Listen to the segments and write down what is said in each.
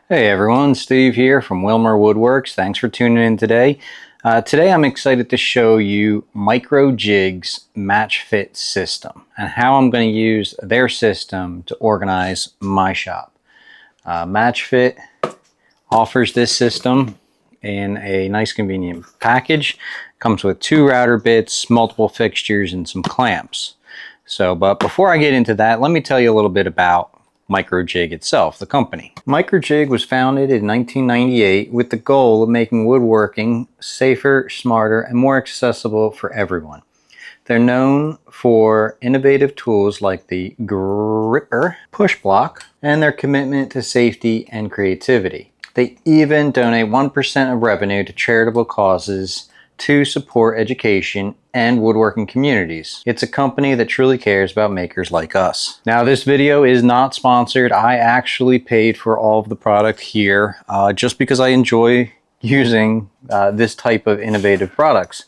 Hey everyone, Steve here from Wilmer Woodworks. Thanks for tuning in today. Today I'm excited to show you MicroJig's Matchfit system and how I'm going to use their system to organize my shop. Matchfit offers this system in a nice convenient package. Comes with 2 router bits, multiple fixtures, and some clamps. But before I get into that, let me tell you a little bit about MicroJig itself, the company. MicroJig was founded in 1998 with the goal of making woodworking safer, smarter, and more accessible for everyone. They're known for innovative tools like the gripper, push block, and their commitment to safety and creativity. They even donate 1% of revenue to charitable causes to support education and woodworking communities. It's a company that truly cares about makers like us. Now, this video is not sponsored. I actually paid for all of the product here just because I enjoy using this type of innovative products.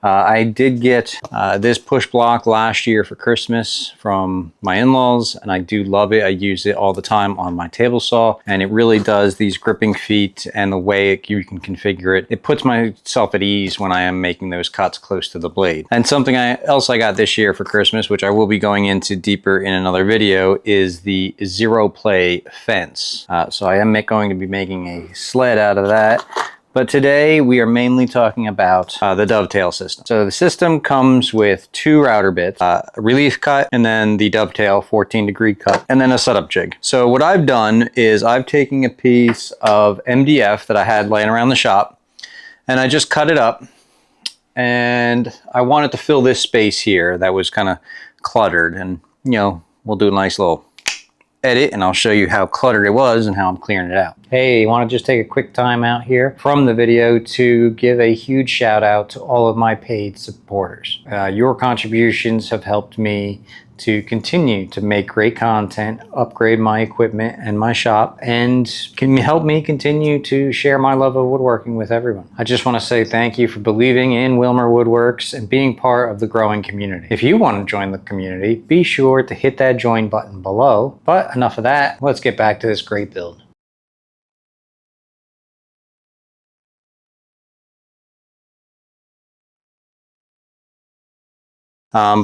I did get this push block last year for Christmas from my in-laws, and I do love it. I use it all the time on my table saw, and it really does these gripping feet and the way you can configure it. It puts myself at ease when I am making those cuts close to the blade. And something else I got this year for Christmas, which I will be going into deeper in another video, is the zero play fence. So I am going to be making a sled out of that. But today we are mainly talking about the dovetail system. So the system comes with 2 router bits, a relief cut, and then the dovetail 14-degree cut, and then a setup jig. So what I've done is I've taken a piece of MDF that I had laying around the shop, and I just cut it up, and I wanted to fill this space here that was kind of cluttered, and we'll do a nice little edit and I'll show you how cluttered it was and how I'm clearing it out. Hey, I want to just take a quick time out here from the video to give a huge shout out to all of my paid supporters. Your contributions have helped me to continue to make great content, upgrade my equipment and my shop, and can help me continue to share my love of woodworking with everyone. I just want to say thank you for believing in Wilmer Woodworks and being part of the growing community. If you want to join the community, be sure to hit that join button below. But enough of that, let's get back to this great build.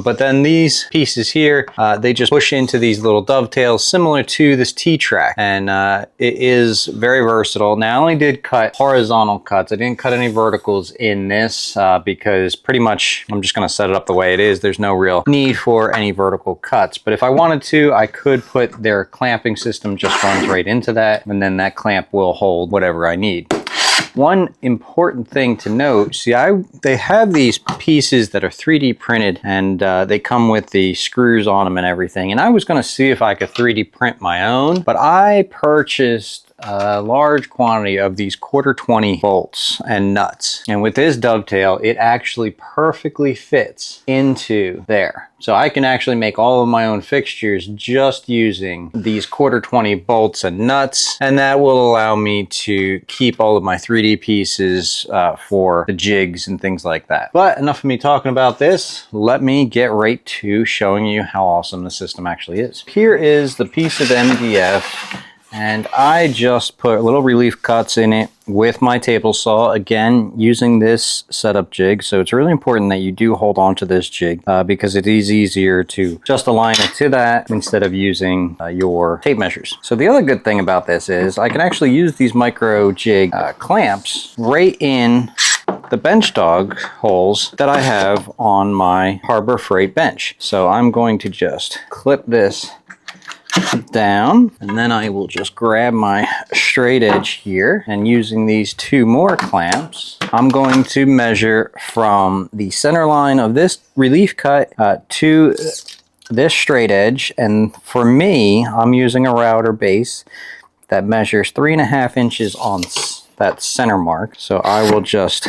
But then these pieces here, they just push into these little dovetails similar to this T-track, and it is very versatile. Now I only did cut horizontal cuts. I didn't cut any verticals in this because pretty much I'm just going to set it up the way it is. There's no real need for any vertical cuts, but if I wanted to, I could put their clamping system just runs right into that, and then that clamp will hold whatever I need. One important thing to note, see, they have these pieces that are 3D printed, and they come with the screws on them and everything. And I was going to see if I could 3D print my own, but I purchased a large quantity of these 1/4-20 bolts and nuts. And with this dovetail, it actually perfectly fits into there. So I can actually make all of my own fixtures just using these 1/4-20 bolts and nuts, and that will allow me to keep all of my 3D pieces for the jigs and things like that. But enough of me talking about this. Let me get right to showing you how awesome the system actually is. Here is the piece of MDF, and I just put little relief cuts in it with my table saw, again using this setup jig. So it's really important that you do hold on to this jig because it is easier to just align it to that instead of using your tape measures. So the other good thing about this is I can actually use these MicroJig clamps right in the bench dog holes that I have on my Harbor Freight bench. So I'm going to just clip this down, and then I will just grab my straight edge here, and using these 2 more clamps, I'm going to measure from the center line of this relief cut to this straight edge. And for me, I'm using a router base that measures 3.5 inches on that center mark. So I will just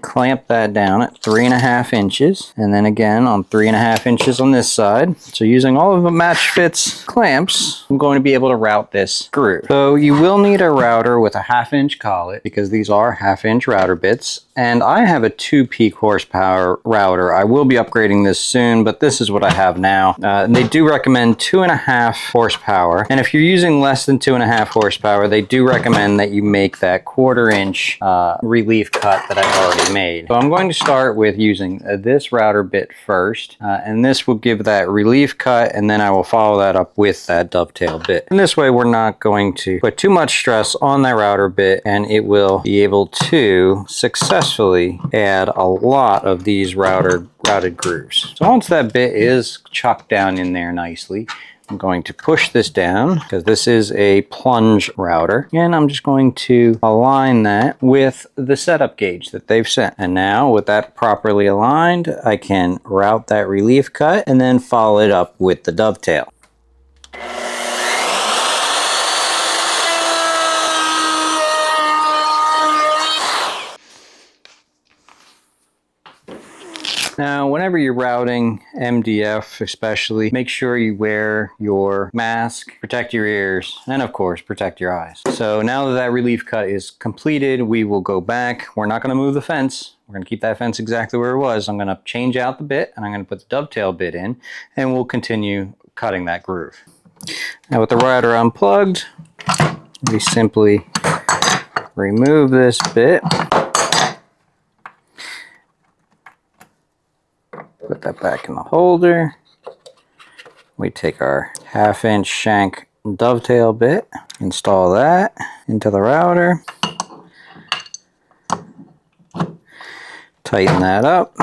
clamp that down at 3.5 inches, and then again on 3.5 inches on this side. So using all of the Matchfit's clamps, I'm going to be able to route this groove. So you will need a router with a 1/2 inch collet because these are 1/2 inch router bits, and I have a 2 peak horsepower router. I will be upgrading this soon, but this is what I have now. They do recommend 2.5 horsepower, and if you're using less than 2.5 horsepower, they do recommend that you make that 1/4 inch relief cut that I already made. So I'm going to start with using this router bit first, and this will give that relief cut, and then I will follow that up with that dovetail bit. And this way we're not going to put too much stress on that router bit, and it will be able to successfully add a lot of these routed grooves. So once that bit is chucked down in there nicely, I'm going to push this down because this is a plunge router, and I'm just going to align that with the setup gauge that they've sent. And now with that properly aligned, I can route that relief cut and then follow it up with the dovetail. Now, whenever you're routing MDF especially, make sure you wear your mask, protect your ears, and of course, protect your eyes. So now that that relief cut is completed, we will go back. We're not going to move the fence. We're going to keep that fence exactly where it was. I'm going to change out the bit, and I'm going to put the dovetail bit in, and we'll continue cutting that groove. Now with the router unplugged, we simply remove this bit. Put that back in the holder. We take our 1/2 inch shank dovetail bit, install that into the router, tighten that up.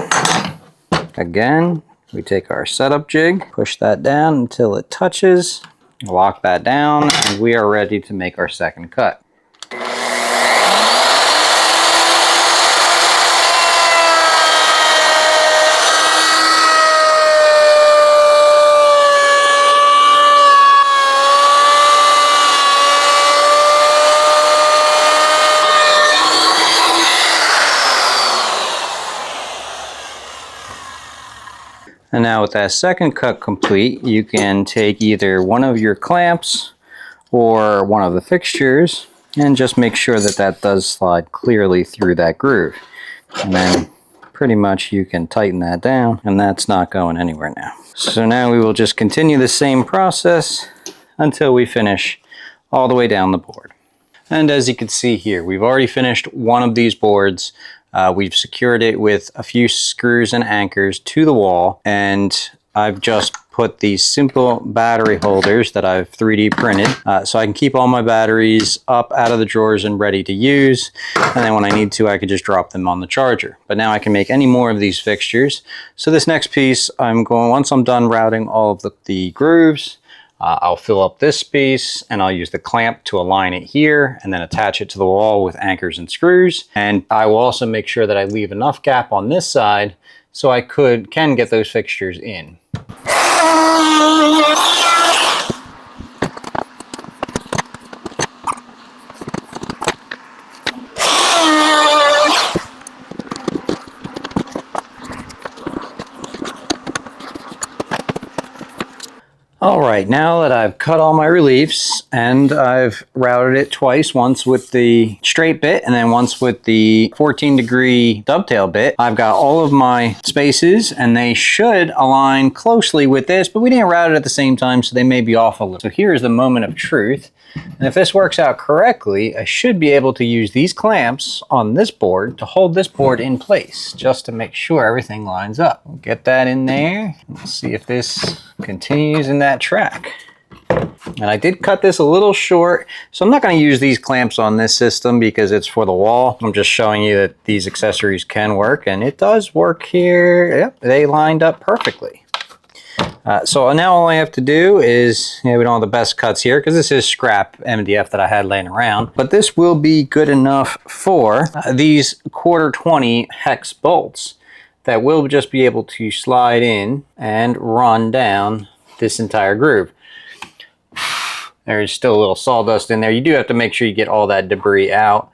Again, we take our setup jig, push that down until it touches, lock that down, and we are ready to make our second cut. And now with that second cut complete, you can take either one of your clamps or one of the fixtures and just make sure that that does slide clearly through that groove. And then pretty much you can tighten that down, and that's not going anywhere now. So now we will just continue the same process until we finish all the way down the board. And as you can see here, we've already finished one of these boards. We've secured it with a few screws and anchors to the wall, and I've just put these simple battery holders that I've 3D printed so I can keep all my batteries up out of the drawers and ready to use, and then when I need to I can just drop them on the charger. But now I can make any more of these fixtures. So this next piece, once I'm done routing all of the grooves, I'll fill up this piece and I'll use the clamp to align it here and then attach it to the wall with anchors and screws. And I will also make sure that I leave enough gap on this side so I can get those fixtures in. Alright, now that I've cut all my reliefs and I've routed it twice, once with the straight bit and then once with the 14-degree dovetail bit, I've got all of my spaces and they should align closely with this, but we didn't route it at the same time, so they may be off a little. So here's the moment of truth. And if this works out correctly, I should be able to use these clamps on this board to hold this board in place, just to make sure everything lines up. We'll get that in there. We'll see if this continues in that track. And I did cut this a little short, so I'm not going to use these clamps on this system because it's for the wall. I'm just showing you that these accessories can work, and it does work here. Yep, they lined up perfectly. So now all I have to do is, we don't have the best cuts here because this is scrap MDF that I had laying around, but this will be good enough for these 1/4-20 hex bolts that will just be able to slide in and run down this entire groove. There's still a little sawdust in there. You do have to make sure you get all that debris out.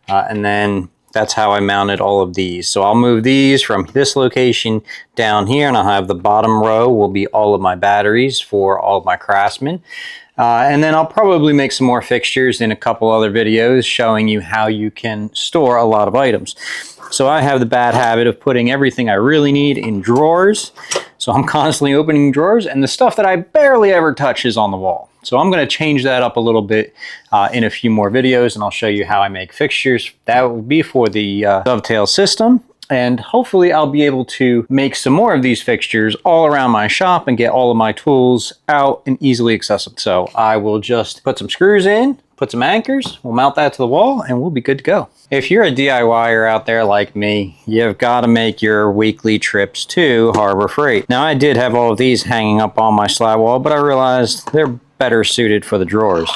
And then that's how I mounted all of these. So I'll move these from this location down here, and I'll have the bottom row will be all of my batteries for all of my Craftsman. And then I'll probably make some more fixtures in a couple other videos showing you how you can store a lot of items. So I have the bad habit of putting everything I really need in drawers. So I'm constantly opening drawers, and the stuff that I barely ever touch is on the wall. So I'm going to change that up a little bit in a few more videos, and I'll show you how I make fixtures. That will be for the dovetail system. And hopefully I'll be able to make some more of these fixtures all around my shop and get all of my tools out and easily accessible. So I will just put some screws in, put some anchors, we'll mount that to the wall, and we'll be good to go. If you're a DIYer out there like me, you've got to make your weekly trips to Harbor Freight. Now, I did have all of these hanging up on my slab wall, but I realized they're better suited for the drawers.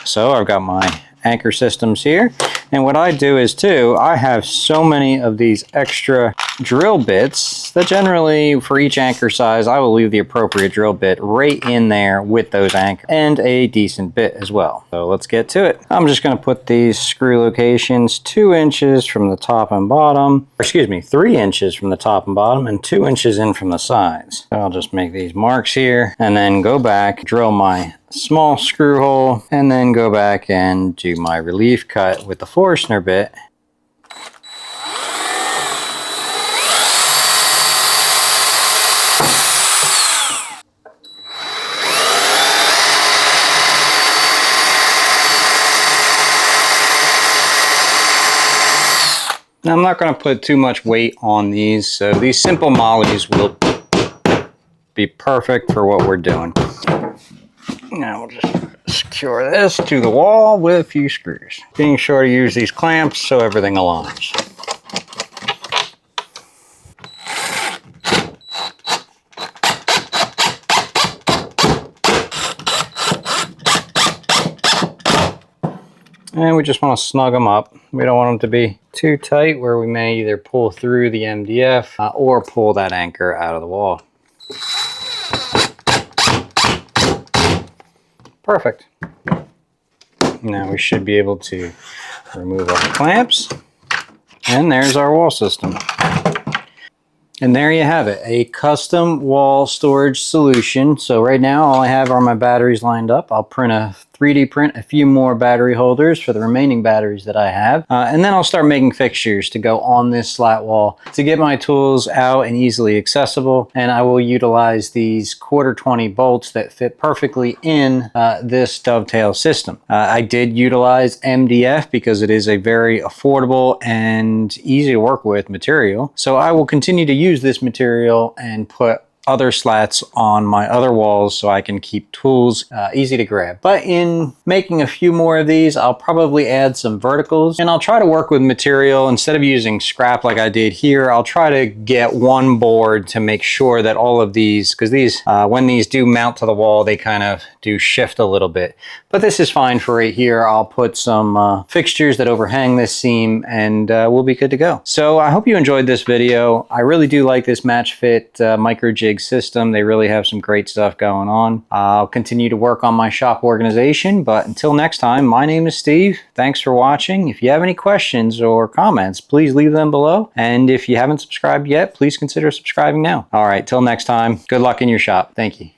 So I've got my anchor systems here. And what I do is too, I have so many of these extra drill bits that generally for each anchor size, I will leave the appropriate drill bit right in there with those anchors and a decent bit as well. So let's get to it. I'm just going to put these screw locations 2 inches from the top and bottom, or excuse me, 3 inches from the top and bottom and 2 inches in from the sides. So I'll just make these marks here and then go back, drill my small screw hole, and then go back and do my relief cut with the Forstner bit. Now, I'm not going to put too much weight on these, so these simple mollies will be perfect for what we're doing. Now we'll just secure this to the wall with a few screws. Being sure to use these clamps so everything aligns. And we just want to snug them up. We don't want them to be too tight where we may either pull through the MDF or pull that anchor out of the wall. Perfect. Now we should be able to remove our clamps, and there's our wall system. And there you have it, a custom wall storage solution. So right now all I have are my batteries lined up. I'll 3D print a few more battery holders for the remaining batteries that I have. And then I'll start making fixtures to go on this slat wall to get my tools out and easily accessible. And I will utilize these 1/4-20 bolts that fit perfectly in this dovetail system. I did utilize MDF because it is a very affordable and easy to work with material. So I will continue to use this material and put other slats on my other walls so I can keep tools easy to grab. But in making a few more of these, I'll probably add some verticals, and I'll try to work with material instead of using scrap like I did here. I'll try to get one board to make sure that all of these, because these when these do mount to the wall, they kind of do shift a little bit. But this is fine for right here. I'll put some fixtures that overhang this seam, and we'll be good to go. So I hope you enjoyed this video. I really do like this Matchfit MicroJig system. They really have some great stuff going on. I'll continue to work on my shop organization, but until next time, my name is Steve. Thanks for watching. If you have any questions or comments, please leave them below. And if you haven't subscribed yet, please consider subscribing now. All right, till next time, good luck in your shop. Thank you.